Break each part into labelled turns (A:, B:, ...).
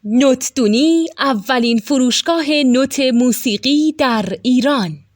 A: نوتدونی اولین فروشگاه نوت موسیقی در ایران.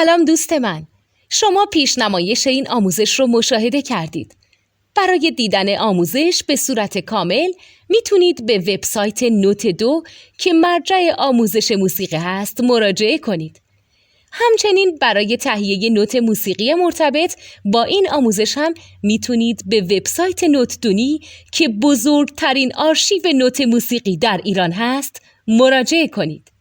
A: سلام دوست من، شما پیشنمایش این آموزش رو مشاهده کردید. برای دیدن آموزش به صورت کامل میتونید به وبسایت نوت2 که مرجع آموزش موسیقی هست مراجعه کنید. همچنین برای تهیه نوت موسیقی مرتبط با این آموزش هم میتونید به وبسایت نوتدونی که بزرگترین آرشیو نوت موسیقی در ایران هست مراجعه کنید.